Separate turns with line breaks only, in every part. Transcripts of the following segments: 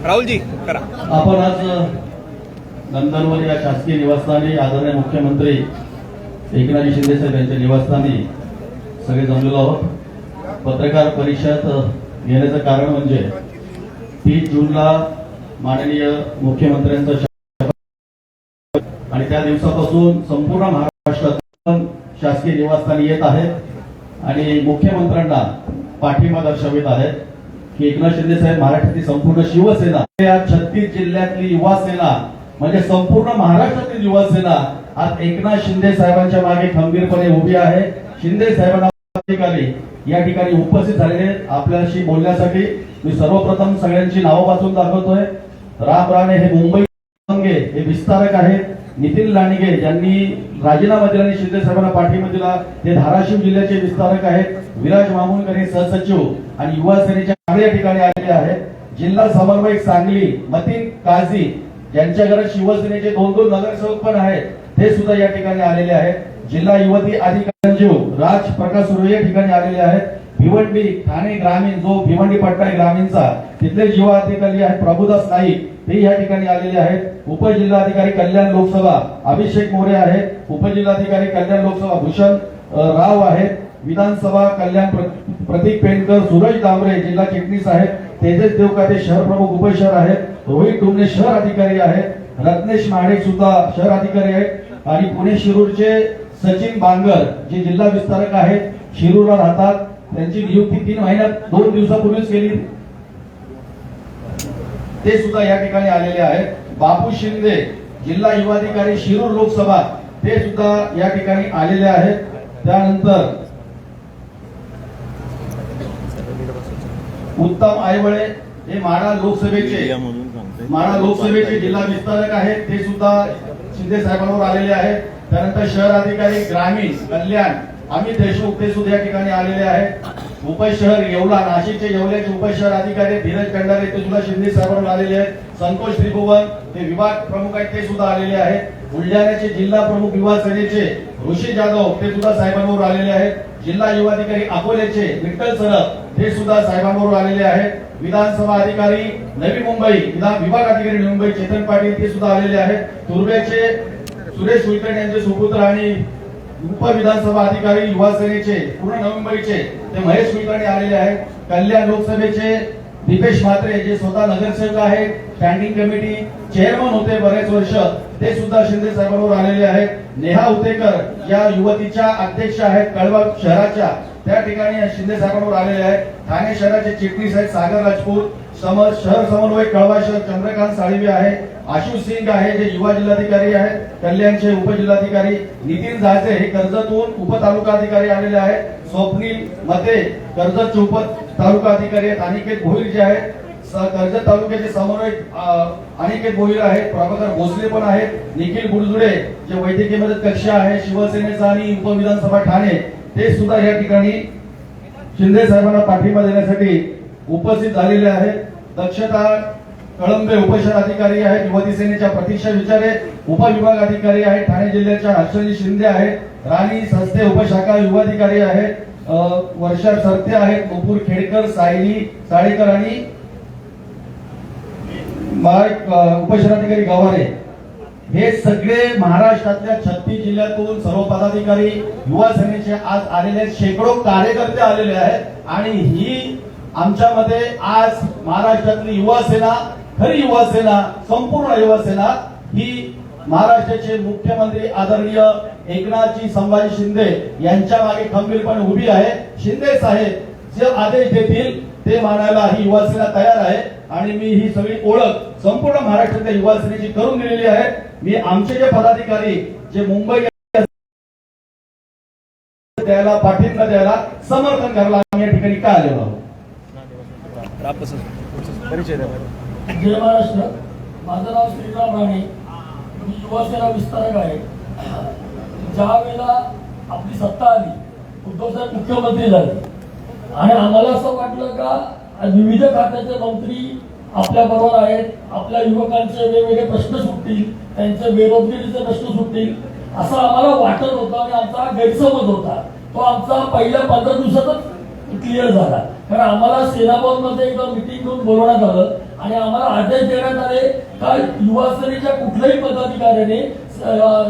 राहुलजी करा.
आपण आज नंदनवर या शासकीय निवासस्थानी आदरणीय मुख्यमंत्री एकनाथ शिंदे साहेब यांच्या निवासस्थानी सगळे जमलेलो आहोत. पत्रकार परिषद घेण्याचं कारण म्हणजे 30 जूनला माननीय मुख्यमंत्र्यांचा आणि त्या दिवसापासून संपूर्ण महाराष्ट्रात शासकीय निवासस्थानी येत आहेत आणि मुख्यमंत्र्यांना पाठिंबा दर्शवित आहेत की एकनाथ शिंदे साहेब मराठीतील संपूर्ण शिवसेना या 36 जिल्ह्यातली युवा सेना म्हणजे संपूर्ण महाराष्ट्रातील युवा सेना आज एकनाथ शिंदे साहेबांच्या मागे खंबीरपणे उभी आहे. शिंदे साहेबांना या ठिकाणी उपस्थित झालेले आपल्याशी बोलण्यासाठी मी सर्वप्रथम सगळ्यांची नावं वाचून दाखवतोय. राम राणे हे मुंबई हे विस्तारक आहेत. नितीन लांडगे ज्यांनी राजीनामा दिला आणि शिंदे साहेबांना पाठिंबा दिला ते धाराशिव जिल्ह्याचे विस्तारक आहेत. विराज मामुलकर हे सहसचिव आणि युवा सेनेच्या या ठिकाणी आलेले आहेत. जिल्हा समन्वयक सांगली मतीन काझी ज्यांच्या घरात शिवसेनेचे 2 नगरसेवक पण आहेत ते सुद्धा या ठिकाणी आलेले आहेत. जिल्हा युवती अधिकारी राज प्रकाश सुर्वे या ठिकाणी आलेले आहेत. भिवंडी ठाणे ग्रामीण जो भिवंडी पट्टा ग्रामीणचा तिथले युवा अधिकारी आहेत प्रभुदास नाईक ते या ठिकाणी आलेले आहेत. उपजिल्हाधिकारी कल्याण लोकसभा अभिषेक मोरे आहेत. उपजिल्हाधिकारी कल्याण लोकसभा भूषण राव आहेत. विधानसभा कल्याण प्रतीक पेंडकर सूरज दामरे जिल्हा चिटणीस आहेत. तेजस देवकाते शहर प्रमुख उपशहर आहेत. रोहित डुमने शहर अधिकारी आहेत. रत्नेश महाडिक सुद्धा शहर अधिकारी आहेत आणि पुणे शिरूरचे सचिन बांगर जे जिल्हा विस्तारक आहेत शिरूरला राहतात. त्यांची नियुक्ती 3 महिन्यात 2 दिवसापूर्वीच केली ते सुद्धा या ठिकाणी आलेले आहेत. बापू शिंदे जिल्हा युवाधिकारी शिरूर लोकसभा ते सुद्धा या ठिकाणी आलेले आहेत. त्यानंतर उत्तम आयवळे हे माढा लोकसभेचे जिल्हा विस्तारक आहेत ते सुद्धा शिंदे साहेबांवर आलेले आहेत. त्यानंतर शहर अधिकारी ग्रामीण कल्याण अमित देशमुख ते सुद्धा या ठिकाणी आलेले आहेत. उपशहर येवला नाशिकचे येवल्याचे उपशहर अधिकारी धीरज कंडारे ते सुद्धा शिंदे साहेबांवर आलेले आहेत. संतोष त्रिभुवन ते विभाग प्रमुख आहेत ते सुद्धा आलेले आहेत. बुलढाण्याचे जिल्हा प्रमुख युवा सेनेचे ऋषी जाधव ते सुद्धा साहेबांवर आलेले आहेत. जिल्हा युवाधिकारी अकोल्याचे विठ्ठल सरप ते सुद्धा साहेबांवर आलेले आहेत. विधानसभा अधिकारी नवी मुंबई विभाग अधिकारी नवी मुंबई चेतन पाटील ते सुद्धा आलेले आहेत. तुर्भ्याचे सुरेश कुलकर्णी यांचे सुपुत्र आणि उपविधानसभा अधिकारी युवा सेनेचे पूर्ण नवी मुंबईचे ते महेश कुलकर्णी आलेले आहेत. कल्याण लोकसभेचे दीपेश म्हात्रे जे स्वतः नगरसेवक आहेत स्टँडिंग कमिटी चेअरमन होते बरेच वर्ष ते सुद्धा शिंदे साहेबांवर आलेले आहेत. नेहा उतेकर या युवतीच्या अध्यक्ष आहेत कळवा शहराच्या त्या ठिकाणी शिंदे साहेबांवर आलेले आहेत. ठाणे शहराचे चिटणीस आहेत सागर राजपूत. शहर समन्वयक कळवा शहर चंद्रकांत साळवे आहे. आशु सिंग आहे जे युवा जिल्हाधिकारी आहेत. कल्याणचे उपजिल्हाधिकारी नितीन जायचे हे कर्जतहून उपतालुका अधिकारी आलेले आहेत. स्वप्नील मते कर्जतचे उप तालुका अधिकारी आहेत. अनिकेत भोईर जे आहेत कर्जत तालुक्याचे समन्वयक अनिकेत भोईर आहेत. प्रभाकर भोसले पण आहेत. निखिल बुडजुडे जे वैद्यकीय मदत कक्ष आहे शिवसेनेचा आणि उपविधानसभा ठाणे ते सुद्धा या ठिकाणी शिंदे साहेबांना पाठिंबा देण्यासाठी उपस्थित झालेले आहेत. दक्षता कळंबे उपशहर अधिकारी आहेत. युवती सेनेच्या प्रतीक्षा विचारे उपविभाग अधिकारी आहेत. ठाणे जिल्ह्याच्या हर्षजी शिंदे आहेत. राणी संस्थे उपशाखा युवाधिकारी आहेत. वर्षा सरते आहेत. नुपूर खेडकर सायली साळेकर आणि उपशहराधिकारी गवारे हे सगळे महाराष्ट्रातल्या 36 जिल्ह्यातून सर्व पदाधिकारी युवा सेनेचे आज आलेले शेकडो कार्यकर्ते आलेले आहेत. आणि ही आमच्यामध्ये आज महाराष्ट्रातली युवा सेना खरी युवा सेना संपूर्ण युवा सेना ही महाराष्ट्राचे मुख्यमंत्री आदरणीय एकनाथजी संभाजी शिंदे यांच्या मागे खंबीरपणे उभी आहे. शिंदे साहेब जे आदेश देतील ते मानायला ही युवा सेना तयार आहे. आणि मी ही सगळी ओळख संपूर्ण महाराष्ट्रातल्या युवा सेनेची करून दिलेली आहे. मी आमचे जे पदाधिकारी जे मुंबई द्यायला पाठिंबा द्यायला समर्थन करायला आम्ही या ठिकाणी काय आलेलो आहोत.
जय महाराष्ट्र. माझं नाव श्रीराम राणे मी युवासेना विस्तारक आहे. ज्या वेळेला आपली सत्ता आली उद्धव साहेब मुख्यमंत्री झाले आणि आम्हाला असं वाटलं का विविध खात्याचे मंत्री आपल्या बरोबर आहेत. आपल्या युवकांचे वेगवेगळे प्रश्न सुटतील त्यांचे बेरोजगारीचे प्रश्न सुटतील असं आम्हाला वाटत होतं आणि आमचा गैरसमज होता. तो आमचा पहिल्या 15 दिवसातच क्लिअर झाला. कारण आम्हाला सेनाभवन मध्ये एकदा मिटिंग करून बोलवण्यात आलं आणि आम्हाला आदेश देण्यात आले का युवा सेनेच्या कुठल्याही पदाधिकाऱ्याने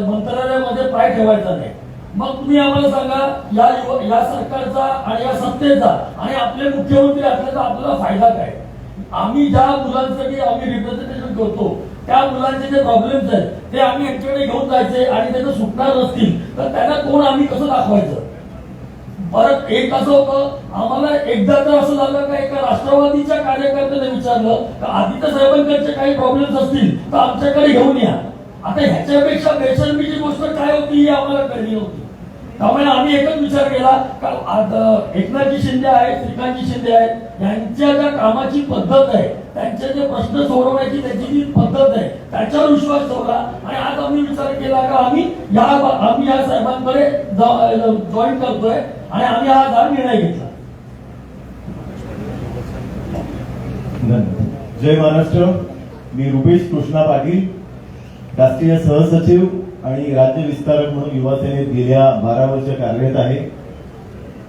मंत्रालयामध्ये पाय ठेवायचा नाही. मग तुम्ही आम्हाला सांगा या सरकारचा आणि या सत्तेचा आणि आपले मुख्यमंत्री असल्याचा आपल्याला फायदा काय? आम्ही ज्या मुलांसाठी आम्ही रिप्रेझेंटेशन करतो त्या मुलांचे जे प्रॉब्लेम्स आहेत ते आम्ही यांच्याकडे घेऊन जायचे आणि त्याचं सुटणार नसतील तर त्यांना कोण आम्ही कसं दाखवायचं? परत एक असं होतं, आम्हाला एकदा तर असं झालं का एका राष्ट्रवादीच्या कार्यकर्त्याने विचारलं का आदित्य साहेबांकडचे काही प्रॉब्लेम्स असतील तर आमच्याकडे घेऊन या. आता ह्याच्यापेक्षा बेशर्मीची गोष्ट काय होती ही आम्हाला कळली होती. त्यामुळे आम्ही एकच विचार केला का एकनाथजी शिंदे आहेत, श्रीकांतजी शिंदे आहेत, यांच्या ज्या कामाची पद्धत आहे, त्यांचे जे प्रश्न सोडवण्याची त्यांची जी पद्धत आहे त्याच्यावर विश्वास ठेवला आणि आज आम्ही विचार केला का आम्ही या साहेबांकडे जॉईन करतोय आणि आम्ही आज हा निर्णय घेतला.
जय महाराष्ट्र. मी रुपेश कृष्णा पाटील, राष्ट्रीय सहसचिव आणि राज्य विस्तारक म्हणून युवा सेनेत गेल्या 12 वर्ष कार्यरत आहे.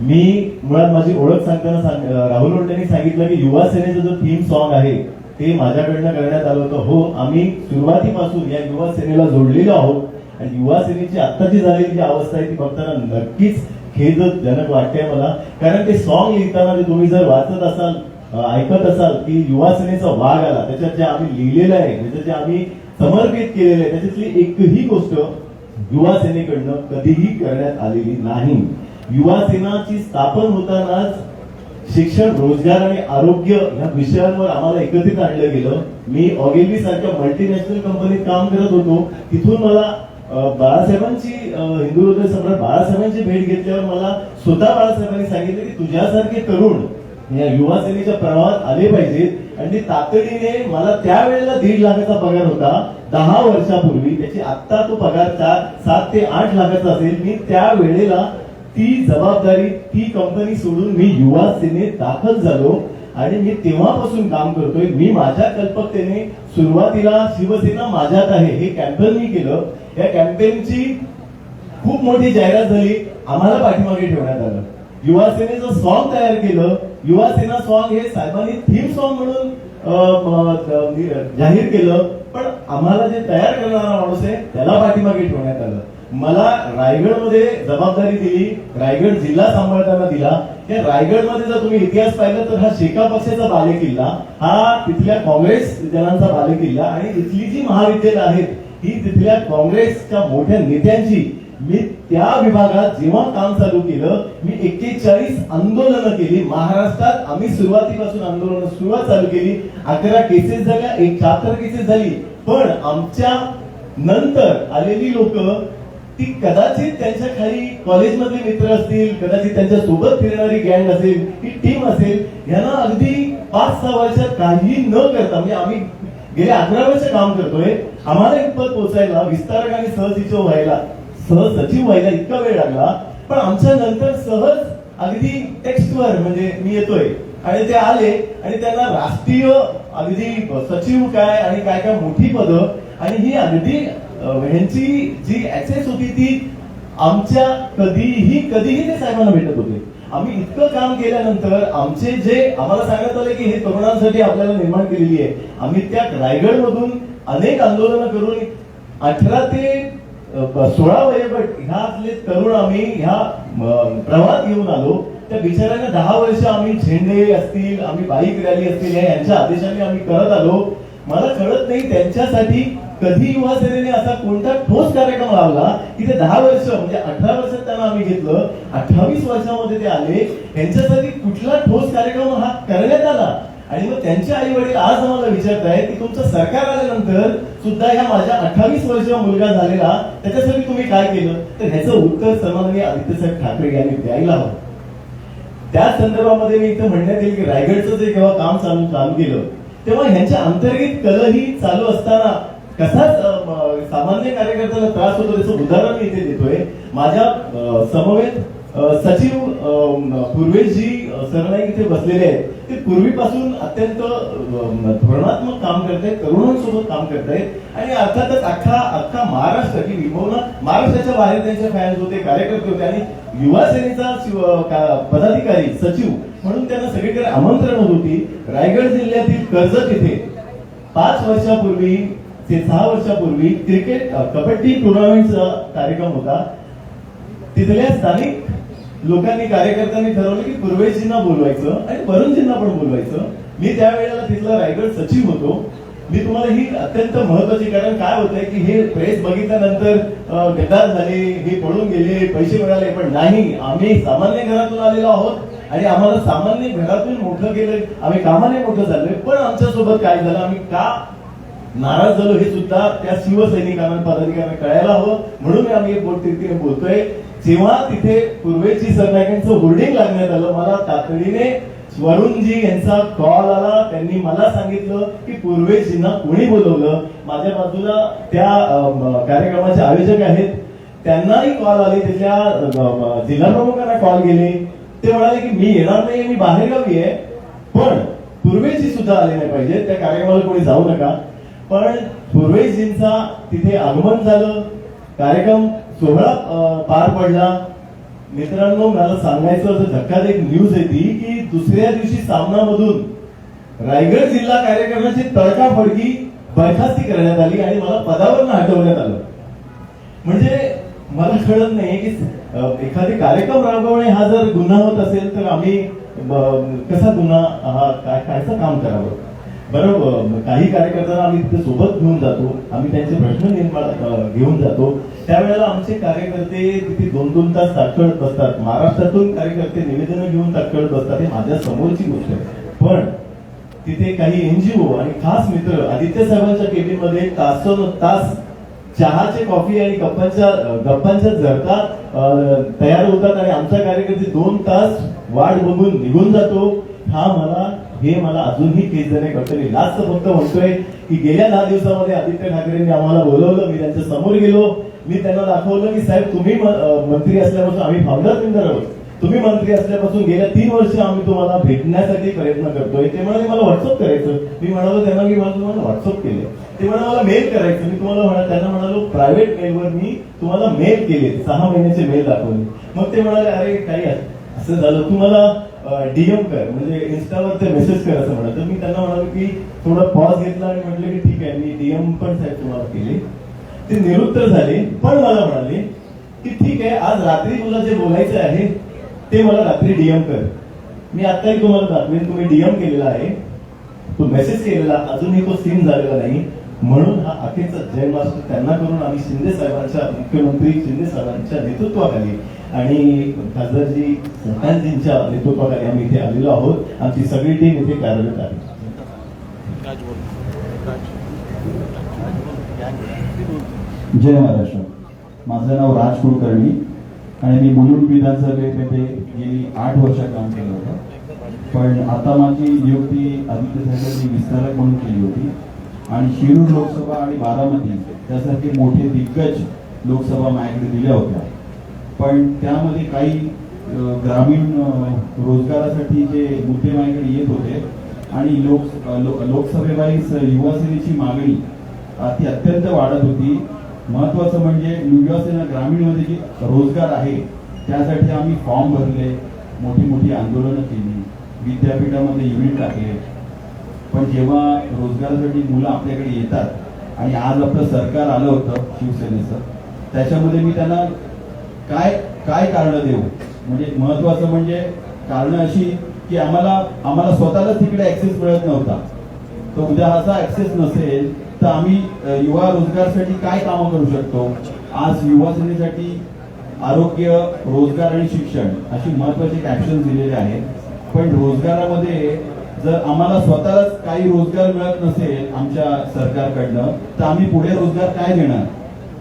मी मुळात माझी ओळख सांगताना राहुल लोंढेंनी सांगितलं की युवा सेनेचं जो थीम सॉन्ग आहे ते माझ्याकडनं करण्यात आलं होतं. हो, आम्ही सुरुवातीपासून या युवा सेनेला जोडलेलो आहोत आणि युवा सेनेची आत्ताची झालेली जी अवस्था आहे ती बघताना नक्कीच खेदजनक वाटते मला. कारण ते सॉन्ग लिहिताना तुम्ही जर वाचत असाल, ऐकत असाल की युवा सेनेचा वाघ आला, त्याच्यात जे आम्ही लिहिलेलं आहे, त्याच्यात जे आम्ही समर्पित केलेलं आहे, त्याच्यातली एकही गोष्ट युवा सेनेकडनं कधीही करण्यात आलेली नाही. युवा सेनाची स्थापन होतानाच शिक्षण, रोजगार आणि आरोग्य या विषयांवर आम्हाला एकत्रित आणलं गेलं. मी ऑगेल्वी सारख्या मल्टीनॅशनल कंपनीत काम करत होतो. तिथून मला बाळासाहेबांची, हिंदू हृदय सम्राट बाळासाहेबांची भेट घेतल्यावर मला स्वतः बाळासाहेबांनी सांगितलं की तुझ्यासारखे तरुण या युवा सेनेच्या प्रवाहात आले पाहिजेत. आणि तातडीने मला त्यावेळेला 1.5 लाखाचा पगार होता 10 वर्षापूर्वी, त्याची आत्ता तो पगार 7 ते 8 लाखाचा असेल. मी त्यावेळेला ती जबाबदारी, ती कंपनी सोडून मी युवा सेनेत दाखल झालो आणि मी तेव्हापासून काम करतोय. मी माझ्या कल्पकतेने सुरुवातीला शिवसेना माझ्यात आहे हे कॅम्पेन मी केलं. या कॅम्पेनची खूप मोठी जाहिरात झाली, आम्हाला पाठीमागे ठेवण्यात आलं. युवा सेनेचं सॉन्ग तयार केलं. युवा सेना सॉन्ग हे साहेबांनी थीम सॉन्ग म्हणून जाहीर केलं, पण आम्हाला जे तयार करणारा माणूस आहे त्याला पाठीमागे ठेवण्यात आलं. मला रायगडमध्ये जबाबदारी दिली, रायगड जिल्हा सांभाळताना दिला. या रायगडमध्ये जर तुम्ही इतिहास पाहिला तर हा शेका पक्षाचा बालेकिल्ला, हा तिथल्या काँग्रेस जनांचा बालेकिल्ला आणि इथली जी महाविद्यालय आहेत ही तिथल्या काँग्रेसच्या मोठ्या नेत्यांची. मी त्या विभागात जेव्हा काम चालू केलं, मी 41 आंदोलनं केली महाराष्ट्रात. आम्ही सुरुवातीपासून आंदोलन सुरुवात चालू केली. 11 केसेस झाल्या, 74 केसेस झाली. पण आमच्या नंतर आलेली लोक ती कदाचित त्यांच्या खाली कॉलेजमधले मित्र असतील, कदाचित त्यांच्या सोबत फिरणारी गँग असेल, ही टीम असेल, यांना अगदी 5-6 वर्षात काही न करता, म्हणजे आम्ही गेले 11 वर्ष काम करतोय, आम्हाला इथपर्यंत पोहोचायला, विस्तारक आणि सहसचिव व्हायला इतका वेळ लागला. पण आमच्या नंतर सहज अगदी टेक्स्टवर म्हणजे मी येतोय आणि ते आले आणि त्यांना राष्ट्रीय अगदी सचिव काय आणि काय काय मोठी पदं आणि ही अगदी ह्यांची जी ऍक्सेस होती ती आमच्या कधीही ते साहेबांना भेटत होते. आम्ही इतकं काम केल्यानंतर आमचे जे आम्हाला सांगत आले की हे तरुणांसाठी आपल्याला निर्माण केलेली आहे. आम्ही त्या रायगड मधून अनेक आंदोलनं करून 18 ते 16 वयोगट ह्यातले तरुण आम्ही ह्या प्रवाहात घेऊन आलो. त्या बिचाऱ्यांना 10 वर्ष आम्ही झेंडे असतील, आम्ही बाईक रॅली असतील यांच्या आदेशाने आम्ही करत आलो. मला कळत नाही त्यांच्यासाठी कधी युवा सेनेने असा कोणता ठोस कार्यक्रम लावला की ते 10 वर्ष म्हणजे 18 वर्षात त्यांना आम्ही घेतलं, 28 वर्षामध्ये ते आले. यांच्यासाठी कुठला ठोस कार्यक्रम हा करण्यात आला? आणि मग त्यांचे आई वडील आज आम्हाला विचारत आहेत की तुमचं सरकार आल्यानंतर सुद्धा ह्या माझ्या 28 वर्षाचा मुलगा झालेला त्याच्यासाठी तुम्ही काय केलं? तर ह्याचं उत्तर सन्माननीय आदित्यसाहेब ठाकरे यांनी द्यायला हवं. त्या संदर्भामध्ये मी इथं म्हणण्यात येईल की रायगडचं जे जेव्हा काम चालू केलं तेव्हा ह्यांच्या अंतर्गत कलही चालू असताना कसाच सामान्य कार्यकर्त्याला त्रास होतो त्याचं उदाहरण मी इथे देतोय. माझ्या समवेत सचिव पूर्वेशजी सरनाईक इथे बसलेले आहेत. ते पूर्वीपासून अत्यंत धोरणात्मक काम करतायत, तरुणांसोबत काम करतायत आणि अर्थातच अख्खा महाराष्ट्र की विभवना महाराष्ट्राच्या बाहेर त्यांचे फॅन्स होते, कार्यकर्ते होते आणि युवा सेनेचा पदाधिकारी सचिव म्हणून त्यांना सगळीकडे आमंत्रण होती. रायगड जिल्ह्यातील कर्जत इथे 5 वर्षापूर्वी ते 6 वर्षापूर्वी क्रिकेट कबड्डी टुर्नामेंटचा कार्यक्रम होता. तिथल्या स्थानिक लोकांनी कार्यकर्त्यांनी ठरवलं की पूर्वेशजींना बोलवायचं आणि वरुणजींना पण बोलवायचं. मी त्यावेळेला तिथला रायगड सचिव होतो. मी तुम्हाला ही अत्यंत महत्वाची, कारण काय होतंय की हे प्रेस बघितल्यानंतर गद्दार झाले, हे पळून गेले, पैसे मिळाले, पण नाही, आम्ही सामान्य घरातून आलेलो आहोत आणि आम्हाला सामान्य घरातून मोठं केलं, आम्ही कामाने मोठं झालोय. पण आमच्यासोबत काय झालं, आम्ही का नाराज झालो हे सुद्धा त्या शिवसैनिकांना पदाधिकाऱ्यांना कळायला हवं. म्हणून आम्ही हे बोलतीने बोलतोय. जेव्हा तिथे पूर्वेची सरनाईकांचं होर्डिंग लागण्यात आलं, मला तातडीने वरुणजी यांचा कॉल आला. त्यांनी मला सांगितलं की पूर्वेशजींना कोणी बोलवलं. माझ्या बाजूला त्या कार्यक्रमाचे आयोजक आहेत, त्यांनाही कॉल आले, त्याच्या जिल्हा प्रमुखांना कॉल गेले. ते म्हणाले की मी येणार नाही, मी बाहेरगावी आहे, पण पूर्वेशजी सुद्धा आले नाही पाहिजे, त्या कार्यक्रमाला कोणी जाऊ नका. पण पूर्वेशजींचा तिथे आगमन झालं, कार्यक्रम सोहळा पार पडला. मित्रांनो, मला सांगायचं असं धक्कादायक न्यूज आहे ती की दुसऱ्या दिवशी सामनामधून रायगड जिल्हा कार्यक्रमाची तडकाफडकी बरखास्ती करण्यात आली आणि मला पदावरून हटवण्यात आलं. म्हणजे मला कळत नाही की एखादी कार्यक्रम राबवणे हा जर गुन्हा होत असेल तर आम्ही कसा गुन्हा हा कायचं काम करावं. बरोबर, काही कार्यकर्त्यांना आम्ही तिथे सोबत घेऊन जातो, आम्ही त्यांचे प्रश्न निर्माण घेऊन जातो. त्यावेळेला आमचे कार्यकर्ते तिथे 2-2 तास ताटकळत बसतात. महाराष्ट्रातून कार्यकर्ते निवेदनं घेऊन ताटकळत बसतात, हे माझ्या समोरची गोष्ट आहे. पण तिथे काही एनजीओ आणि खास मित्र आदित्य साहेबांच्या केबिन मध्ये तास चहाचे कॉफी आणि गप्पांच्या झरता तयार होतात आणि आमचा कार्यकर्ते 2 तास वाट बघून निघून जातो. हे मला अजूनही केसजनक वाटतं. मी लास्ट फक्त म्हणतोय की गेल्या 10 दिवसामध्ये आदित्य ठाकरेंनी आम्हाला बोलवलं, मी त्यांच्या समोर गेलो, मी त्यांना दाखवलं की साहेब तुम्ही मंत्री असल्यापासून आम्ही फाउंडर मेंबर आहोत, तुम्ही मंत्री असल्यापासून गेल्या 3 वर्ष आम्ही तुम्हाला भेटण्यासाठी प्रयत्न करतोय. ते म्हणाले मला व्हॉट्सअप करायचं. मी म्हणालो त्यांना की मला तुम्हाला व्हॉट्सअप केले. ते म्हणाले मला मेल करायचं. मी तुम्हाला त्यांना म्हणालो प्रायव्हेट मेलवर मी तुम्हाला मेल केले, 6 महिन्याचे मेल दाखवले. मग ते म्हणाले अरे काही असं झालं, तुम्हाला डीएम कर, म्हणजे इन्स्टावर ते मेसेज कर असं म्हणत. तर मी त्यांना म्हणालो की थोडा पॉज घेतला आणि म्हटलं की ठीक आहे, मी डीएम पण साहेब तुम्हाला केले. ते निरुत्तर झाले, पण मला म्हणाले की ठीक आहे, आज रात्री तुला जे बोलायचं आहे ते मला रात्री डीएम कर. मी आताही तुम्हाला दाखवेन, तुम्ही डीएम केलेला आहे, तो मेसेज केलेला, अजूनही तो सीन झालेला नाही. म्हणून हा अखेरचा जय मास्टर त्यांना करून आम्ही शिंदे साहेबांच्या, मुख्यमंत्री शिंदे साहेबांच्या नेतृत्वाखाली आणि खासदारजी सरकारजींच्या नेतृत्वाखाली आम्ही इथे आलेलो आहोत. आमची सगळी टीम इथे कार्यरत आहे.
जय महाराष्ट्र. माझं नाव राज कुलकर्णी आणि मी मुलुंड विधानसभेमध्ये गेली 8 वर्ष काम केलं होतं. पण आता माझी नियुक्ती आदित्य साहेबांनी विस्तारक म्हणून केली होती आणि शिरूर लोकसभा आणि बारामती त्यासारखे मोठे दिग्गज लोकसभा माझ्याकडे दिल्या होत्या. पण त्यामध्ये काही ग्रामीण रोजगारासाठी जे मुद्दे माझ्याकडे येत होते आणि लोकसभेवाईज युवा सेनेची मागणी ती अत्यंत वाढत होती. महत्वाचं म्हणजे युवा सेना ग्रामीणमध्ये जे रोजगार आहे त्यासाठी आम्ही फॉर्म भरले, मोठी आंदोलनं केली, विद्यापीठामध्ये युनिट टाकले. पण जेव्हा रोजगारासाठी मुलं आपल्याकडे येतात आणि आज आपलं सरकार आलं होतं शिवसेनेचं, त्याच्यामध्ये मी त्यांना काय कारण देऊ, म्हणजे महत्वाचं म्हणजे कारण अशी की आम्हाला स्वतःलाच तिकडे ऍक्सेस मिळत नव्हता. तर उद्या असा ऍक्सेस नसेल तर आम्ही युवा रोजगारसाठी काय कामं करू शकतो. आज युवा सेनेसाठी आरोग्य, रोजगार आणि शिक्षण अशी महत्वाचे कॅप्शन दिलेले आहेत. पण रोजगारामध्ये जर आम्हाला स्वतःलाच काही रोजगार मिळत नसेल आमच्या सरकारकडनं तर आम्ही पुढे रोजगार काय देणार.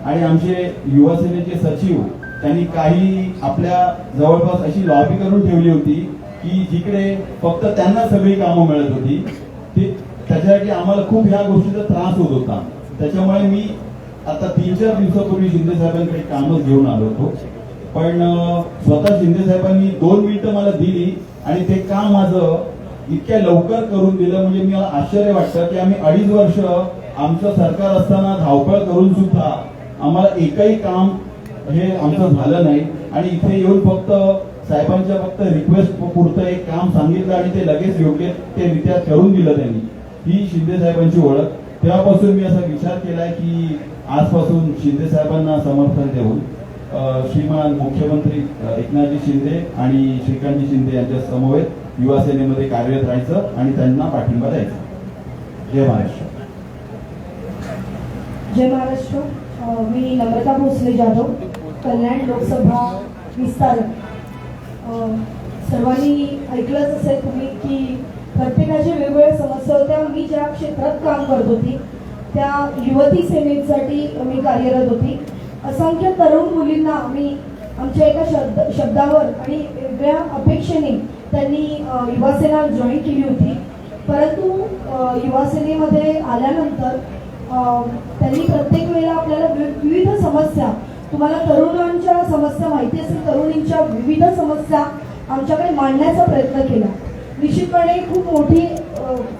आणि आमचे युवा सेनेचे सचिव त्यांनी काही आपल्या जवळपास अशी लॉबी करून ठेवली होती की जिकडे फक्त त्यांना सगळी कामं मिळत होती. त्याच्यासाठी आम्हाला खूप ह्या गोष्टीचा त्रास होत होता. त्याच्यामुळे मी आता 3-4 दिवसापूर्वी शिंदे साहेबांकडे कामच घेऊन आलो होतो. पण स्वतः शिंदे साहेबांनी 2 मिनिटं मला दिली आणि ते काम माझं इतक्या लवकर करून दिलं. म्हणजे मला आश्चर्य वाटतं की आम्ही 2.5 वर्ष आमचं सरकार असताना धावपळ करून सुद्धा आम्हाला एकही काम हे आमचं झालं नाही. आणि इथे येऊन फक्त साहेबांच्या फक्त रिक्वेस्ट पुरतं एक काम सांगितलं आणि ते लगेच योग्य ते रित्या करून दिलं त्यांनी. ही शिंदे साहेबांची ओळख. तेव्हापासून मी असा विचार केलाय की आजपासून शिंदे साहेबांना समर्थन देऊन श्रीमान मुख्यमंत्री एकनाथजी शिंदे आणि श्रीकांतजी शिंदे यांच्या समवेत युवा सेनेमध्ये कार्यरत राहायचं आणि त्यांना पाठिंबा द्यायचा. जय महाराष्ट्र.
जय महाराष्ट्र. मी नम्रता भोसले जाधव, कल्याण लोकसभा विस्तारक. सर्वांनी ऐकलंच असेल तुम्ही की प्रत्येकाच्या वेगवेगळ्या समस्या होत्या. मी ज्या क्षेत्रात काम करत होती त्या युवती सेनेसाठी मी कार्यरत होती. असंख्य तरुण मुलींना आम्ही आमच्या एका शब्दावर आणि वेगळ्या अपेक्षेने त्यांनी युवा सेना जॉईन केली होती. परंतु युवा सेनेमध्ये आल्यानंतर त्यांनी प्रत्येक वेळेला आपल्याला विविध समस्या, तुम्हाला तरुणांच्या समस्या माहिती असेल, तरुणींच्या विविध समस्या आमच्याकडे मांडण्याचा प्रयत्न केला. निश्चितपणे खूप मोठी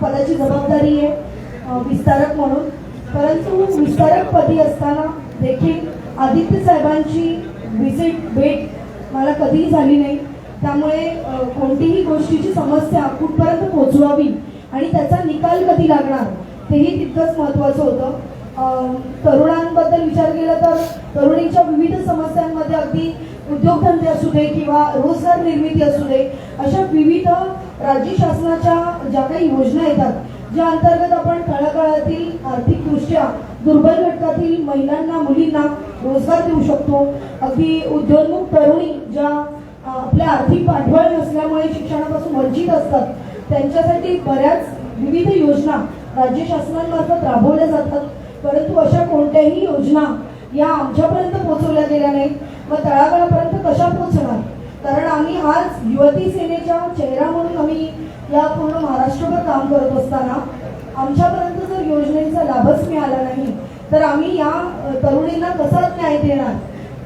पदाची जबाबदारी आहे विस्तारक म्हणून. परंतु विस्तारक पदी असताना देखील आदित्य साहेबांची भेट मला कधीही झाली नाही. त्यामुळे कोणतीही गोष्टीची समस्या कुठपर्यंत पोहोचवावी आणि त्याचा निकाल कधी लागणार तेही तितकंच महत्त्वाचं होतं. तरुणांबद्दल विचार केला तर तरुणींच्या विविध समस्यांमध्ये अगदी उद्योगधंदे असू दे किंवा रोजगार निर्मिती असू दे, अशा विविध राज्य शासनाच्या ज्या काही योजना येतात, ज्या अंतर्गत आपण तळागाळातील आर्थिकदृष्ट्या दुर्बल घटकातील महिलांना, मुलींना रोजगार देऊ शकतो. अगदी उद्योन्मुख तरुणी ज्या आपल्या आर्थिक पाठबळ नसल्यामुळे शिक्षणापासून वंचित असतात, त्यांच्यासाठी बऱ्याच विविध योजना राज्य शासनांमार्फत राबवल्या जातात. परंतु अशा कोणत्याही योजना या आमच्यापर्यंत पोहोचवल्या गेल्या नाहीत. मग तळागाळापर्यंत कशा पोहोचणार? कारण आम्ही आज युवती सेनेच्या चेहरा म्हणून आम्ही या पूर्ण महाराष्ट्रभर काम करत असताना आमच्यापर्यंत जर योजनेचा लाभच मिळाला नाही तर आम्ही या तरुणींना कसा न्याय देणार?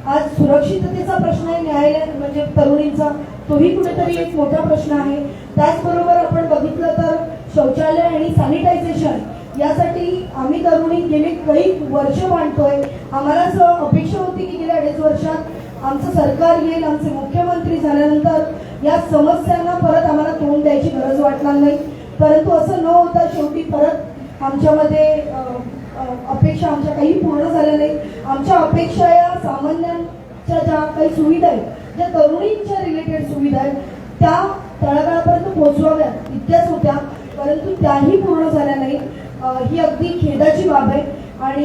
आज सुरक्षिततेचा प्रश्न आहे, न्यायालय म्हणजे तरुणींचा, तोही कुठेतरी एक मोठा प्रश्न आहे. त्याचबरोबर आपण बघितलं तर शौचालय आणि सॅनिटायझेशन यासाठी आम्ही तरुणी गेले काही वर्ष मांडतोय. आम्हाला असं अपेक्षा होती की गेल्या 2.5 वर्षात आमचं सरकार येईल, आमचे मुख्यमंत्री झाल्यानंतर या समस्यांना परत आम्हाला तोंड द्यायची गरज वाटणार नाही. परंतु असं न होता शेवटी परत आमच्यामध्ये अपेक्षा आमच्या काही पूर्ण झाल्या नाही. आमच्या अपेक्षा या सामान्यांच्या ज्या काही सुविधा आहेत, ज्या तरुणींच्या रिलेटेड सुविधा आहेत, त्या तळागाळापर्यंत पोहोचवाव्यात इतक्याच होत्या, परंतु त्याही पूर्ण झाल्या नाही. ही अगदी खेदाची बाब आहे. आणि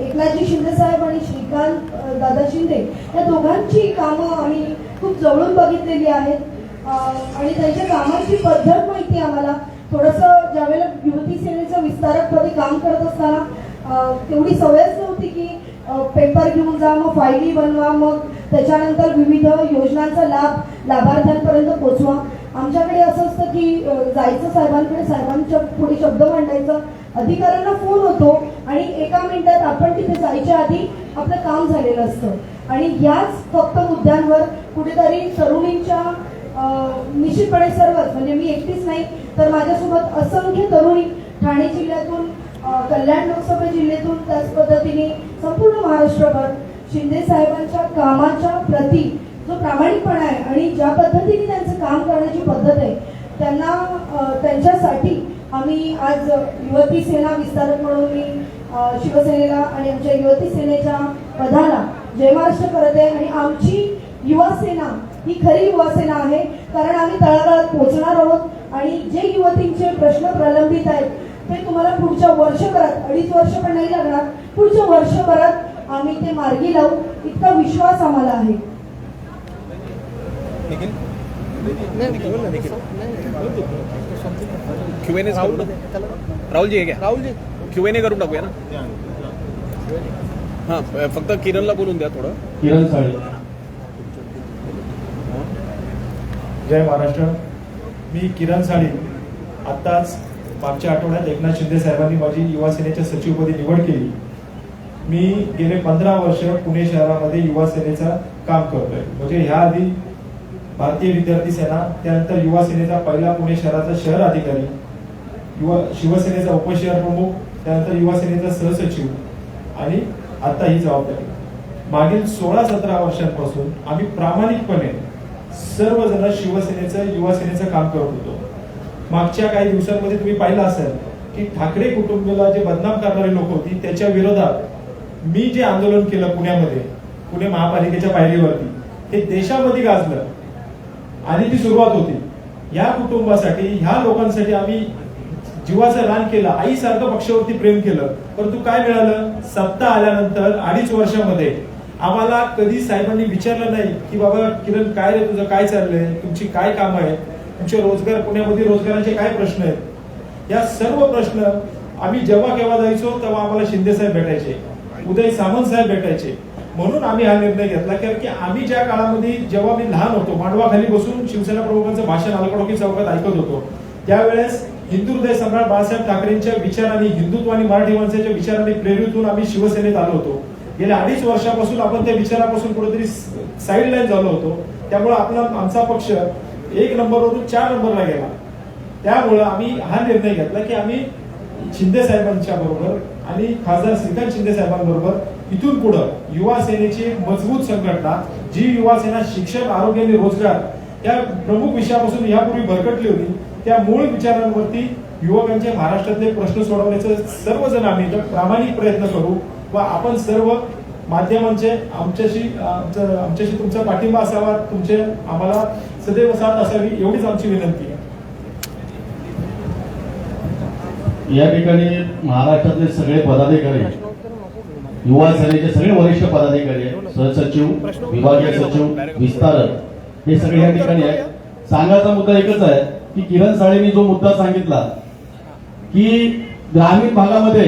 एकनाथजी शिंदे साहेब आणि श्रीकांत दादा शिंदे या दोघांची कामं आम्ही खूप जवळून बघितलेली आहेत आणि त्यांच्या कामाची पद्धत माहिती आम्हाला. थोडंसं ज्यावेळेला युवती सेनेचं विस्तारकपदी काम करत असताना तेवढी सवयच नव्हती की पेपर घेऊन जा, मग फायली बनवा, मग त्याच्यानंतर विविध योजनांचा लाभ लाभार्थ्यांपर्यंत पोहोचवा. आमच्याकडे असं असतं की जायचं साहेबांकडे, साहेबांच्या पुढे शब्द मांडायचा, अधिकाऱ्यांना फोन होतो आणि 1 मिनिटात आपण तिथे जायच्या आधी आपलं काम झालेलं असतं. आणि याच फक्त मुद्द्यांवर कुठेतरी तरुणींच्या निश्चितपणे सर्वच, म्हणजे मी एकटीच नाही तर माझ्यासोबत असंख्य तरुणी ठाणे जिल्ह्यातून, कल्याण लोकसभा जिल्ह्यातून, त्याच पद्धतीने संपूर्ण महाराष्ट्रभर शिंदे साहेबांच्या कामाच्या प्रती जो प्रामाणिकपणा आहे आणि ज्या पद्धतीने त्यांचं काम करण्याची पद्धत आहे, त्यांच्यासाठी आम्ही आज युवती सेना विस्तारक म्हणून मी शिवसेनेला आणि आमच्या युवती सेनेच्या पदाला जय महाराष्ट्र करत आहे. आणि आमची युवा सेना ही खरी युवा सेना आहे, कारण आम्ही तळागाळात पोहोचणार आहोत आणि जे युवतींचे प्रश्न प्रलंबित आहेत ते तुम्हाला पुढच्या वर्षभरात, 2.5 वर्ष पण नाही लागणार, पुढच्या वर्षभरात आम्ही ते मार्गी लावू, इतका विश्वास आम्हाला आहे.
राहुल जी आहे क्या? राहुल जी Q&A करून टाकूया ना. हां, फक्त किरणला बोलून द्या थोडं.
किरण साळे.
जय महाराष्ट्र. मी किरण साळी. आत्ताच मागच्या आठवड्यात एकनाथ शिंदे साहेबांनी माझी युवा सेनेच्या सचिवपदी निवड केली. मी गेले 15 वर्ष पुणे शहरामध्ये युवा सेनेचं काम करतोय. म्हणजे ह्या आधी भारतीय विद्यार्थी सेना, त्यानंतर युवा सेनेचा पहिला पुणे शहराचा शहर अधिकारी, शिवसेनेचा उपशहर प्रमुख, त्यानंतर युवा सेनेचा सहसचिव आणि आता ही जबाबदारी. मागील 16-17 वर्षांपासून आम्ही प्रामाणिकपणे सर्वजण शिवसेनेचं युवा सेनेचं काम करत होतो. मागच्या काही दिवसांमध्ये तुम्ही पाहिलं असेल की ठाकरे कुटुंबाला जे बदनाम करणारी लोक होती त्याच्या विरोधात मी जे आंदोलन केलं पुण्यामध्ये, पुणे महापालिकेच्या पायरीवरती, हे देशामध्ये गाजलं आणि ती सुरुवात होती. या कुटुंबासाठी, ह्या लोकांसाठी आम्ही जीवाचं रान केलं, आईसारखं पक्षावरती प्रेम केलं. परंतु काय मिळालं? सत्ता आल्यानंतर 2.5 वर्षामध्ये आम्हाला कधी साहेबांनी विचारलं नाही की बाबा किरण काय रे तुझं काय चाललंय, तुमची काय कामं आहेत, तुमचे रोजगार, पुण्यामध्ये रोजगाराचे काय प्रश्न आहेत. या सर्व प्रश्न आम्ही जेव्हा केव्हा जायचो तेव्हा आम्हाला शिंदे साहेब भेटायचे, उदय सामंत साहेब भेटायचे. म्हणून आम्ही हा निर्णय घेतला कारण की आम्ही ज्या काळामध्ये, जेव्हा मी लहान होतो, मांडवाखाली बसून शिवसेना प्रमुखांचं भाषण अलकडोकी चौकात ऐकत होतो, त्यावेळेस हिंदू हृदय सम्राट बाळासाहेब ठाकरेंच्या विचारांनी, हिंदुत्व आणि मराठी माणसाच्या विचारांनी प्रेरित होऊन आम्ही शिवसेनेत आलो होतो. गेल्या 2.5 वर्षापासून आपण त्या विचारापासून कुठेतरी साईड लाईन झालो होतो. त्यामुळे आमचा पक्ष 1 नंबरवरून 4 नंबरला गेला. त्यामुळे आम्ही हा निर्णय घेतला की आम्ही शिंदे साहेबांच्या बरोबर आणि खासदार श्रीकांत शिंदे साहेबांबरोबर इथून पुढे युवा सेनेची मजबूत संघटना, जी युवा सेना शिक्षण, आरोग्य आणि रोजगार या प्रमुख विषयापासून यापूर्वी भरकटली होती, त्या मूळ विचारांवरती युवकांचे महाराष्ट्रातले प्रश्न सोडवण्याचे सर्वजण आम्ही प्रामाणिक प्रयत्न करू व आपण सर्व माध्यमांचे आमच्याशी तुमचा पाठिंबा असावा, तुमचे आम्हाला सदैव साथ असावी, एवढीच आमची विनंती आहे.
या ठिकाणी महाराष्ट्रातले सगळे पदाधिकारी, युवा सेनेचे सगळे वरिष्ठ पदाधिकारी, सहसचिव, विभागीय सचिव, विस्तारक, हे सगळे या ठिकाणी आहेत. सांगायचा मुद्दा एकच आहे की किरण साळेंनी जो मुद्दा सांगितला की ग्रामीण भागामध्ये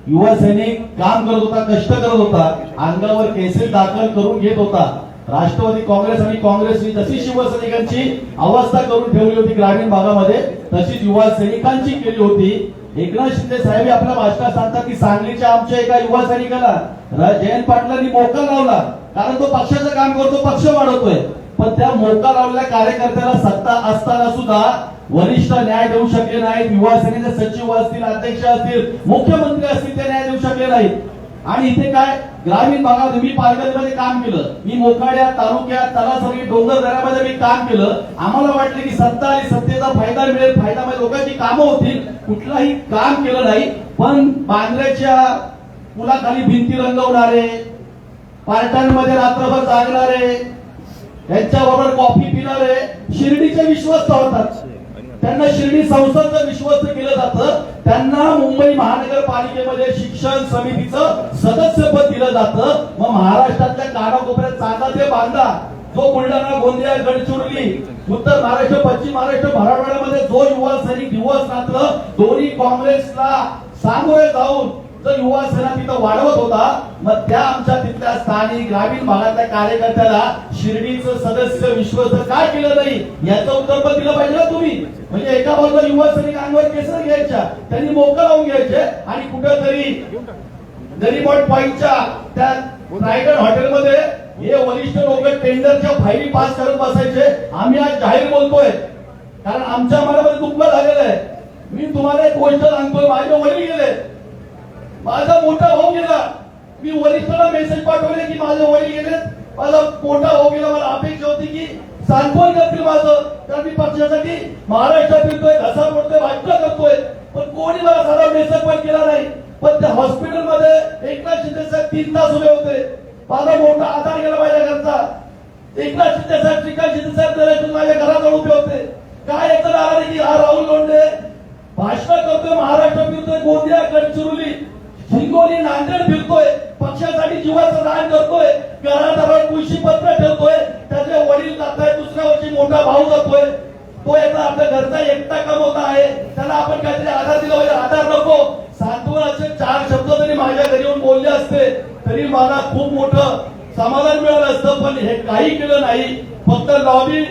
युवा सैनिक काम करत होता, कष्ट करत होता, अंगावर केसेस दाखल करून घेत होता. राष्ट्रवादी काँग्रेस आणि काँग्रेसनी जशी शिवसैनिकांची अवस्था करून ठेवली होती ग्रामीण भागामध्ये, तशीच युवा सैनिकांची केली होती. एकनाथ शिंदे साहेब आपल्या भाषणात सांगतात की सांगलीच्या आमच्या एका युवा सैनिकाला जयंत पाटलांनी मोका लावला, कारण तो पक्षाचं काम करतो, पक्ष वाढवतोय. पण त्या मोका लावलेल्या कार्यकर्त्याला सत्ता असताना सुद्धा वरिष्ठ न्याय देऊ शकले नाहीत. युवा सेनेचे सचिव असतील, अध्यक्ष असतील, मुख्यमंत्री असतील, ते न्याय देऊ शकले नाहीत. आणि इथे काय, ग्रामीण भागात मी पालघरमध्ये काम केलं, मी मोखाड्यात, तालुक्यात, तलासरी, डोंगरदऱ्यामध्ये मी काम केलं. आम्हाला वाटलं की सत्ता आणि सत्तेचा फायदा मिळेल, फायदा म्हणजे लोकांची कामं होतील, कुठलाही काम केलं नाही. पण बांद्र्याच्या पुलाखाली भिंती रंगवणारे, पार्ट्यांमध्ये रात्रभर जागणारे, यांच्याबरोबर कॉफी पिणारे शिर्डीचे विश्वस्त होतात. त्यांना शिर्डी संसदचं विश्वस्त केलं जातं. त्यांना मुंबई महानगरपालिकेमध्ये शिक्षण समितीचं सदस्यपद दिलं जातं. मग महाराष्ट्रातल्या कानाकोपऱ्यात चांदा ते बांधा, जो बुलढाणा, गोंदिया, गडचिरोली, उत्तर महाराष्ट्र, पश्चिम महाराष्ट्र, मराठवाड्यामध्ये जो युवा सैनिक दिवस रात्र दोन्ही काँग्रेसला सामोरे जाऊन जर युवा सेना तिथं वाढवत होता, मग त्या आमच्या तिथल्या स्थानिक ग्रामीण भागातल्या कार्यकर्त्याला शिर्डीचं सदस्य विश्वस्त काय केलं नाही, याचं उत्तर पण दिलं पाहिजे ना तुम्ही. म्हणजे एका बाजूला युवा सैनिक अंगावर केसर घ्यायच्या, त्यांनी मोकं लावून घ्यायचे आणि कुठेतरी गरीबॉट पॉइंटच्या त्या रायगड हॉटेलमध्ये हे वरिष्ठ लोक टेंडरच्या फायली पास करत बसायचे. आम्ही आज जाहीर बोलतोय कारण आमच्या मनामध्ये दुःख झालेलं आहे. मी तुम्हाला एक गोष्ट सांगतोय, माझे वडील गेले, माझा मोठा भाऊ गेला, मी वरिष्ठांना मेसेज पाठवले की माझे वडील गेले, माझा मोठा भाऊ गेला. मला अपेक्षा होती की सांत्वन करतील माझं, कारण मी पक्षासाठी महाराष्ट्रात फिरतोय, घसा पडतोय, भाषण करतोय, पण कोणी मला साधा मेसेज पण केला नाही. पण त्या हॉस्पिटलमध्ये एकनाथ शिंदे साहेब 3 तास उभे होते. माझा मोठा आधार गेला माझ्या घरचा. एकनाथ शिंदे साहेब, श्रीकांत शिंदे साहेब दरवेळेस माझ्या घराजवळ उभे होते. काय याचं आला की हा राहुल लोंढे भाषण करतोय, महाराष्ट्र फिरतोय, गोंदिया, गडचिरोली, हिंगोली, नांदेड फिरतोय, पक्षासाठी जीवाचं दान करतोय, घरादारावर तुळशी पत्र ठेवतोय, त्याचे वडील जाताय, दुसऱ्या वर्षी मोठा भाऊ जातोय, तो एकदा आपल्या घरचा एकटा कमवता आहे, त्याला आपण काहीतरी आधार दिला पाहिजे. आधार नको, सांत्वनाचे 4 शब्द जरी माझ्या घरी येऊन बोलले असते तरी मला खूप मोठं समाधान मिळालं असतं. पण हे काही केलं नाही, फक्त लॉबी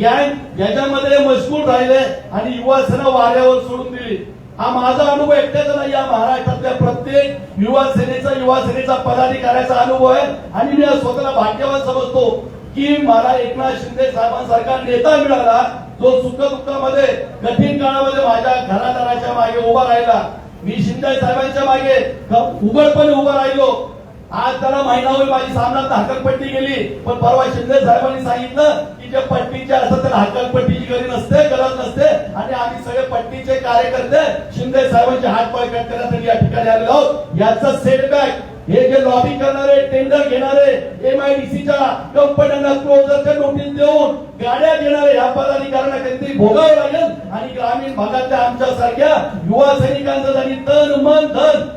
याच्यामध्ये मशगूल राहिले आणि युवा सेना वाऱ्यावर सोडून दिली. हा माझा अनुभव एकट्याचा नाही, या महाराष्ट्रातल्या प्रत्येक युवा सेनेचा पदाधिकाऱ्याचा अनुभव आहे. आणि मी स्वतःला भाग्यवान समजतो की मला एकनाथ शिंदे साहेबांसारखा नेता मिळाला, जो सुखदुःखामध्ये, कठीण काळामध्ये माझ्या घरादाराच्या मागे उभा राहिला. मी शिंदे साहेबांच्या मागे उघडपणे उभा राहिलो.
आज त्याला महिना होईल माझी सामन्यात हक्कलपट्टी गेली, पण परवा शिंदे साहेबांनी सांगितलं की जे पट्टीचे असतात त्याला हक्कलपट्टीची गरज नसते आणि आम्ही सगळे पट्टीचे कार्यकर्ते शिंदे साहेबांचे हात पाय कट करण्यासाठी या ठिकाणी आलेलो आहोत. याचा सेटबॅक हे जे लॉबी करणारे, टेंडर घेणारे, MIDCच्या कंपन्यांना क्लोजरच्या नोटीस देऊन गाड्या घेणारे या पदाधिकाऱ्यांना कधीतरी भोगावं लागेल. आणि ग्रामीण भागातल्या आमच्या सारख्या युवा सैनिकांचं त्यांनी तन मन धन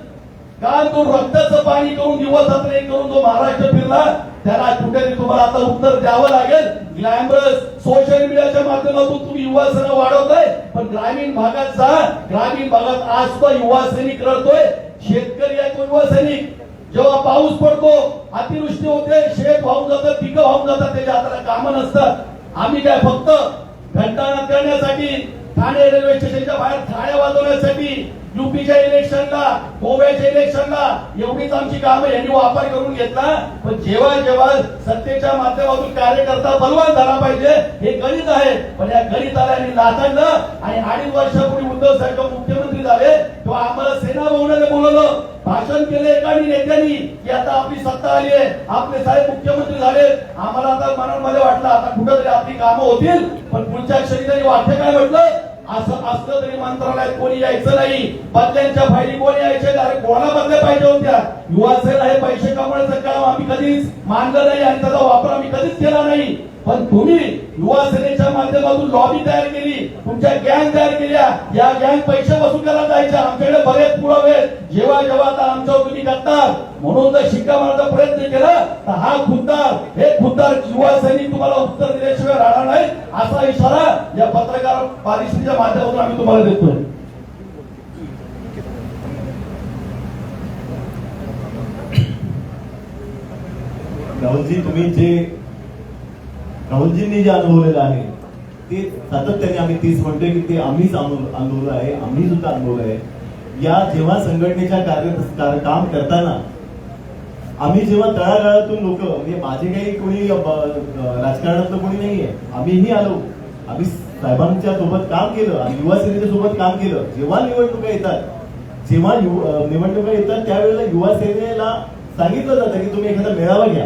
काम तो रक्ताचं पाणी करून दिवस रात्र एक करून जो महाराष्ट्र फिरला, त्याला कुठेतरी तुम्हाला आता उत्तर द्यावं लागेल. ग्लॅमरस सोशल मीडियाच्या माध्यमातून तुम्ही युवा सेना वाढवताय, पण ग्रामीण भागात जा. ग्रामीण भागात आज तो युवा सैनिक रडतोय. शेतकरी आहे तो युवा सैनिक. जेव्हा पाऊस पडतो, अतिवृष्टी होते, शेत वाहून जातं, पिकं वाहून जातात, त्याच्या हाताला कामं नसतात. आम्ही काय फक्त घंटानाद करण्यासाठी, ठाणे रेल्वे स्टेशनच्या बाहेर थाळ्या वाजवण्यासाठी, युपीच्या इलेक्शनला, गोव्याच्या इलेक्शनला एवढीच आमची कामं यांनी वापर करून घेतला. पण जेव्हा जेव्हा सत्तेच्या माध्यमातून कार्यकर्ता बलवान झाला पाहिजे, हे गणित आहे. पण या गणिताला यांनी नाचडलं आणि 2.5 वर्षापूर्वी उद्धव साहेब मुख्यमंत्री झाले तेव्हा आम्हाला सेना भवनाला बोलवलं, भाषण केले एकानी नेत्यांनी की आता आपली सत्ता आली आहे, आपले साहेब मुख्यमंत्री झाले. आम्हाला आता मनामध्ये वाटलं आता कुठंतरी आपली कामं होतील. पण पुढच्या क्षणी त्यांनी वाक्य काय म्हटलं, असं असलं तरी मंत्रालयात कोणी यायचं नाही, बदल्यांच्या फायली कोणी यायचे, अरे कोणाला बदल्या पाहिजे होत्या. युवा सेना हे पैसे कमवण्याचं काम आम्ही कधीच मानलं नाही आणि त्याचा वापर आम्ही कधीच केला नाही. पण तुम्ही युवा सेनेच्या माध्यमातून लॉबी तयार केली, तुमच्या गँग तयार केल्या. या गँग पैसे वसूल करायला जायच्या. आमच्याकडे बरेच पुरावे आहेत. जेव्हा जेव्हा आता आमच्यावर तुम्ही करता म्हणून जर शिक्का मारण्याचा प्रयत्न केला तर हा खुद्दार, हे खुद्दार युवा सैनिक तुम्हाला उत्तर दिल्याशिवाय राहणार नाही, असा इशारा या पत्रकार परिषदेच्या माध्यमातून आम्ही तुम्हाला देतोय.
राहुलजींनी जे अनुभवलेलं आहे ते सातत्याने आम्ही तीच म्हणतोय की ते आम्हीच अनुभवलं आहे, आम्ही सुद्धा अनुभवलं आहे. या जेव्हा संघटनेच्या काम करताना आम्ही जेव्हा तळागाळातून लोक, म्हणजे माझे काही कोणी राजकारणातलं कोणी नाहीये, आम्हीही आलो, आम्ही साहेबांच्या सोबत काम केलं आणि युवा सेनेच्या सोबत काम केलं. जेव्हा निवडणुका येतात त्यावेळेला युवा सेनेला सांगितलं जातं की तुम्ही एखादा मेळावा घ्या,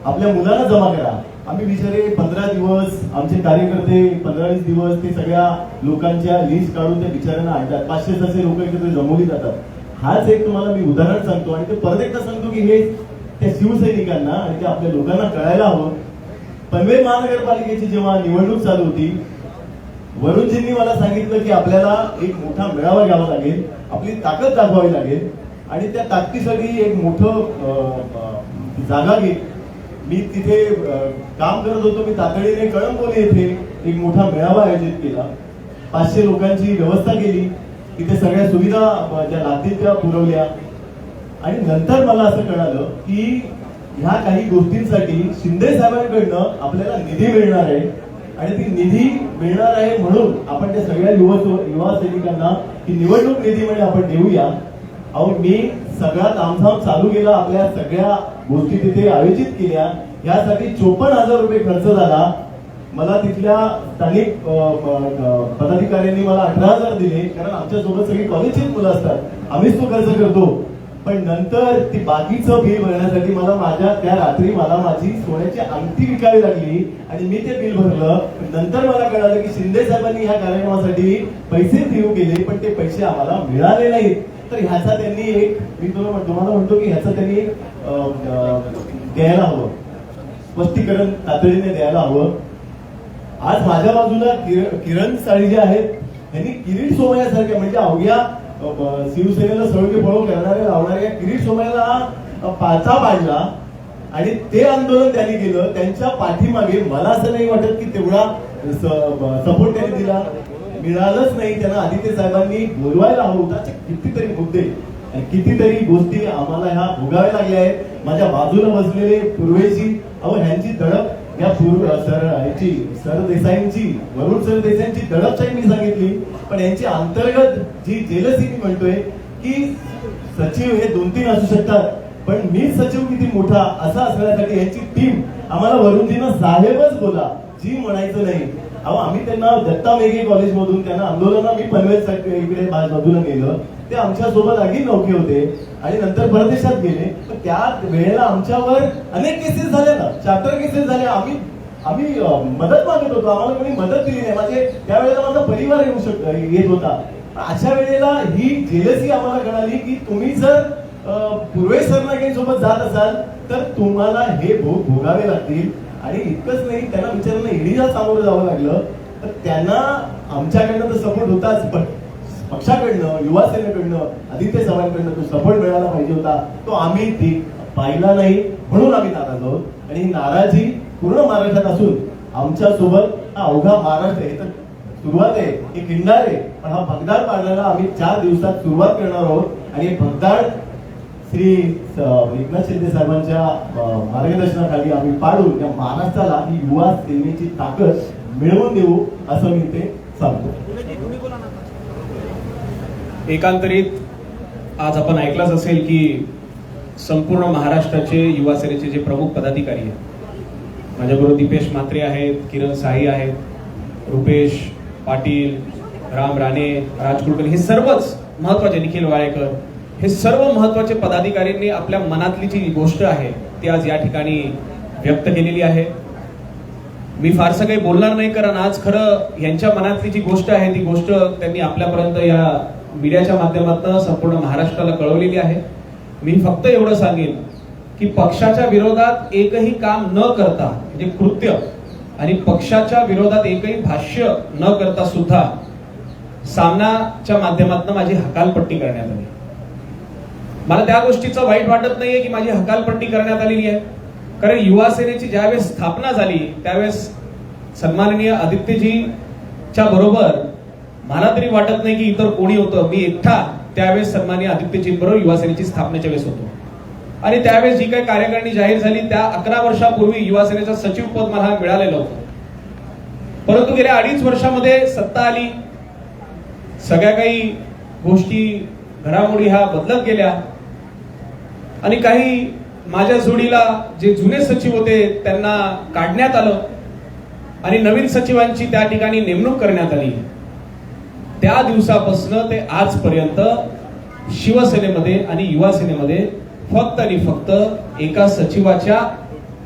आपल्या मुलांना जमा करा. आम्ही बिचारे 15 दिवस, आमचे कार्यकर्ते 15-20 दिवस ते सगळ्या लोकांच्या लिस्ट काढून त्या बिचाऱ्यांना आणतात. 500-600 लोक एकत्र जमवली जातात. हाच एक तुम्हाला मी उदाहरण सांगतो आणि ते परत एकदा सांगतो की हे त्या शिवसैनिकांना आणि त्या आपल्या लोकांना कळायला हवं. पनवेल महानगरपालिकेची जेव्हा निवडणूक चालू होती, वरुणजींनी मला सांगितलं की आपल्याला एक मोठा मेळावा घ्यावा लागेल, आपली ताकद दाखवावी लागेल आणि त्या ताकदीसाठी एक मोठं जागा घे. मी तिथे काम करत होतो. मी तातडीने कळंबोली येथे एक मोठा मेळावा आयोजित केला. 500 लोकांची व्यवस्था केली. तिथे सगळ्या सुविधा ज्या लागतील त्या पुरवल्या आणि नंतर मला असं कळालं की ह्या काही गोष्टींसाठी शिंदे साहेबांकडनं आपल्याला निधी मिळणार आहे आणि ती निधी मिळणार आहे म्हणून आपण त्या सगळ्या युवा सैनिकांना ही निवडणूक निधीमध्ये आपण देऊया. अहो, मी सगळा तामझाम चालू केला, आपल्या सगळ्या गोष्टी तिथे आयोजित केल्या. यासाठी 54,000 रुपये खर्च झाला. मला तिथल्या स्थानिक पदाधिकाऱ्यांनी मला 18,000 दिले, कारण आमच्या सोबत सगळी कॉलेजची मुलं असतात, आम्हीच तो खर्च करतो. पण नंतर ती बाकीचं बिल भरण्यासाठी त्या रात्री मला माझी सोन्याची अंगठी विकावी लागली आणि मी ते बिल भरलं. नंतर मला कळालं की शिंदे साहेबांनी ह्या कार्यक्रमासाठी पैसे देऊ केले, पण ते पैसे आम्हाला मिळाले नाहीत. तर ह्याचा त्यांनी मी तुम्हाला म्हणतो की ह्याचं त्यांनी द्यायला हवं, स्पष्टीकरण तातडीने द्यायला हवं. आज माझ्या बाजूला किरण साळी जे आहेत त्यांनी किरीट सोमय्यासारख्या, म्हणजे अवघ्या शिवसेनेला सळके पळो करणाऱ्या लावणाऱ्या किरीट सोमय्याला पाचा पाडला आणि ते आंदोलन त्यांनी केलं. त्यांच्या पाठीमागे मला असं नाही वाटत की तेवढा सपोर्ट त्यांनी दिला, मिळालंच नाही. त्यांना आदित्य साहेबांनी बोलवायला हवं होतं. कितीतरी मुद्दे आणि कितीतरी गोष्टी आम्हाला ह्या भोगाव्या लागल्या आहेत. माझ्या बाजूला बसलेले पूर्वेची, ह्यांची धडक, या सरदेसाईंची, वरुण सरदेसाईंची धडकशाही मी सांगितली, पण यांची अंतर्गत जी जेलसी मी म्हणतोय की सचिव हे 2-3 असू शकतात, पण मी सचिव किती मोठा असा असण्यासाठी यांची टीम आम्हाला वरुणजींना साहेबच बोला, जी म्हणायचं नाही. आम्ही त्यांना दत्ता मेघे कॉलेज मधून त्यांना आंदोलना मी पनवेल इकडे बाजूला नेलं. ते आमच्या सोबत आधी नौके होते आणि नंतर परदेशात गेले. पण त्या वेळेला आमच्यावर अनेक केसेस झाल्या ना, चार्टर केसेस झाल्या. आम्ही मदत मागत होतो, आम्हाला कोणी मदत दिली नाही. माझे त्यावेळेला माझा परिवार येत होता. अशा वेळेला ही जेलसी आम्हाला कळाली की तुम्ही जर पूर्वेश सरनाईकांसोबत जात असाल तर तुम्हाला हे भोग भोगावे लागतील. आणि इतकंच नाही, त्यांना विचारांना ईडीला सामोरं जावं लागलं. तर त्यांना आमच्याकडनं तर सपोर्ट होताच, पण पक्षाकडनं, युवा सेनेकडनं, आदित्य चव्हाणकडनं तो सपोर्ट मिळाला पाहिजे होता. तो आम्ही पाहिला नाही, म्हणून आम्ही नाराज आहोत. आणि ही नाराजी पूर्ण महाराष्ट्रात असून आमच्या सोबत हा अवघा महाराष्ट्र आहे. तर सुरुवात आहे, हे किंडार आहे, पण हा भगदाड पाडण्याला आम्ही 4 दिवसात सुरुवात करणार आहोत. आणि हे भगदाड श्री एकनाथ शिंदे साहेबांच्या मार्गदर्शनाखाली आम्ही पाडून या महाराष्ट्राला ही युवा सेनेची ताकद मिळवून देऊ असं मी ते सांगतो.
एकांतरित आज आपण ऐकलंच असेल की संपूर्ण महाराष्ट्राचे युवा सेनेचे जे प्रमुख पदाधिकारी आहेत, माझ्याबरोबर दीपेश म्हात्रे आहेत, किरण साई आहेत, रुपेश पाटील, राम राणे, राज कुलकर्णी, हे सर्वच महत्वाचे, निखिल वाळेकर, हे सर्व महत्वाचे पदाधिकाऱ्यांनी आपल्या मनातली जी गोष्ट आहे ती आज या ठिकाणी व्यक्त केलेली आहे. मी फारसं काही बोलणार नाही, कारण आज खरं यांच्या मनातली जी गोष्ट आहे ती गोष्ट त्यांनी आपल्यापर्यंत या मीडियाच्या माध्यमातून संपूर्ण महाराष्ट्राला कळवलेली आहे. मी फक्त एवढं सांगेन की पक्षाच्या विरोधात एकही काम न करता, म्हणजे कृत्य आणि पक्षाच्या विरोधात एकही भाष्य न करता सुद्धा सामनाच्या माध्यमातून माझी हकालपट्टी करण्यात आली. मला त्या गोष्टीचं वाईट वाटत नाहीये की माझी हकालपट्टी करण्यात आलेली आहे, कारण युवा सेनेची ज्यावेळेस स्थापना झाली त्यावेळेस सन्माननीय आदित्यजीच्या बरोबर मला तरी वाटत नाही की इतर कोणी होतं. मी एकटा त्यावेळेस सन्माननीय आदित्यजींबरोबर युवा सेनेची स्थापनेच्या वेळेस होतो. आणि त्यावेळेस जी काही कार्यकारिणी जाहीर झाली त्या 11 वर्षापूर्वी युवा सेनेचं सचिव पद मला मिळालेलं होतं. परंतु गेल्या 2.5 वर्षामध्ये सत्ता आली, सगळ्या काही गोष्टी, घडामोडी ह्या बदलत गेल्या आणि काही माझ्या जोडीला जे जुने सचिव होते त्यांना काढण्यात आलं आणि नवीन सचिवांची त्या ठिकाणी नेमणूक करण्यात आली. त्या दिवसापासून ते आजपर्यंत शिवसेनेमध्ये आणि युवा सेनेमध्ये फक्त आणि फक्त एका सचिवाच्या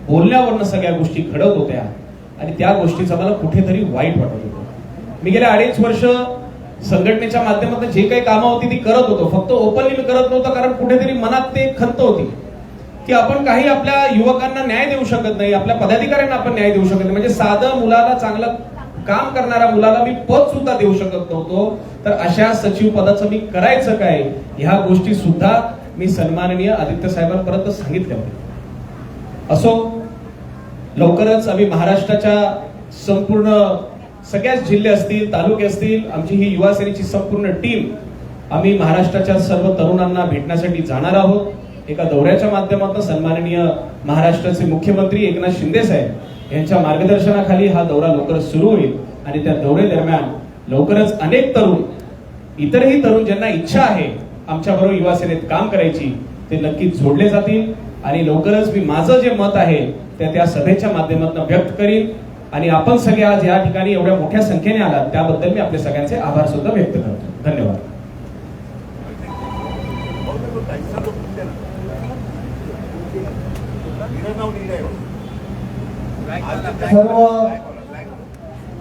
बोलण्यावरनं सगळ्या गोष्टी घडत होत्या आणि त्या गोष्टीचा मला कुठेतरी वाईट वाटत होतं. मी गेल्या 2.5 वर्ष संघटनेच्या माध्यमातून जे काही कामं होती ती करत होतो. फक्त ओपनली मी करत नव्हतो, कारण कुठेतरी मनात ते खंत होती की आपण काही आपल्या युवकांना न्याय देऊ शकत नाही, आपल्या पदाधिकाऱ्यांना आपण न्याय देऊ शकत नाही. म्हणजे साधं मुलाला, चांगलं काम करणाऱ्या मुलाला मी पद सुद्धा देऊ शकत नव्हतो. तर अशा सचिव पदाचं मी करायचं काय, ह्या गोष्टी सुद्धा मी सन्माननीय आदित्य साहेबांपर्यंत सांगितल्या होत्या. असो, लवकरच आम्ही महाराष्ट्राच्या संपूर्ण सगळ्याच जिल्हे असतील, तालुके असतील, आमची ही युवा सेनेची संपूर्ण टीम आम्ही महाराष्ट्राच्या सर्व तरुणांना भेटण्यासाठी जाणार आहोत. एका दौऱ्याच्या माध्यमातून सन्माननीय महाराष्ट्राचे मुख्यमंत्री एकनाथ शिंदे साहेब यांच्या मार्गदर्शनाखाली हा दौरा लवकरच सुरू होईल आणि त्या दौरे दरम्यान लवकरच अनेक तरुण, इतरही तरुण ज्यांना इच्छा आहे आमच्याबरोबर युवा सेनेत काम करायची, ते नक्कीच जोडले जातील. आणि लवकरच मी माझं जे मत आहे त्या सभेच्या माध्यमातून व्यक्त करीन. आणि आपण सगळे आज या ठिकाणी एवढ्या मोठ्या संख्येने आलात त्याबद्दल मी आपले सगळ्यांचे आभार सुद्धा व्यक्त करतो. धन्यवाद.
सर्व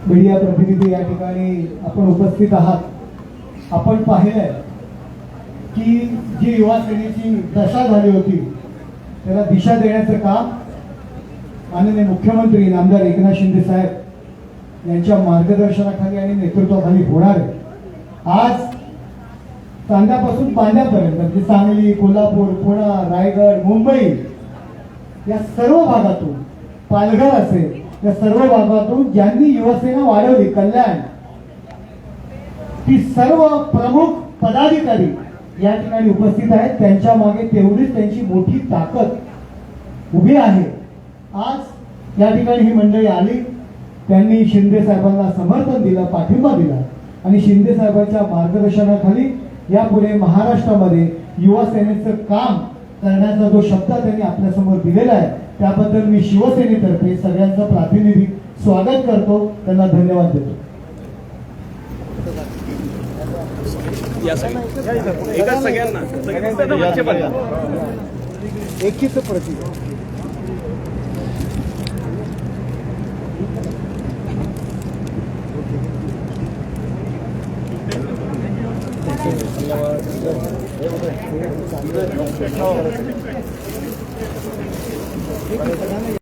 मीडिया प्रतिनिधी या ठिकाणी आपण उपस्थित आहात. आपण पाहिलंय की जी युवा सेनेची दशा झाली होती त्याला दिशा देण्याचं काम माननीय मुख्यमंत्री नामदार एकनाथ शिंदे साहेब यांच्या मार्गदर्शनाखाली आणि नेतृत्वाखाली होणार आहे. आज चांद्यापासून पांद्यापर्यंत म्हणजे सांगली, कोल्हापूर, पुणे, रायगड, मुंबई या सर्व भागातून, पालघर असेल, या सर्व भागातून ज्यांनी युवासेना वाढवली, कल्याण, ती सर्व प्रमुख पदाधिकारी या ठिकाणी उपस्थित आहेत. त्यांच्या मागे तेवढीच त्यांची मोठी ताकद उभी आहे. आज या ठिकाणी ही मंडळी आली, त्यांनी शिंदे साहेबांना समर्थन दिलं, पाठिंबा दिला आणि शिंदे साहेबांच्या मार्गदर्शनाखाली यापुढे महाराष्ट्रामध्ये युवा सेनेचं काम करण्याचा जो शब्द त्यांनी आपल्यासमोर दिलेला आहे त्याबद्दल मी शिवसेनेतर्फे सगळ्यांचं प्रातिनिधिक स्वागत करतो, त्यांना धन्यवाद देतो.
या सगळ्या एका सगळ्यांना
एकीच प्रतीक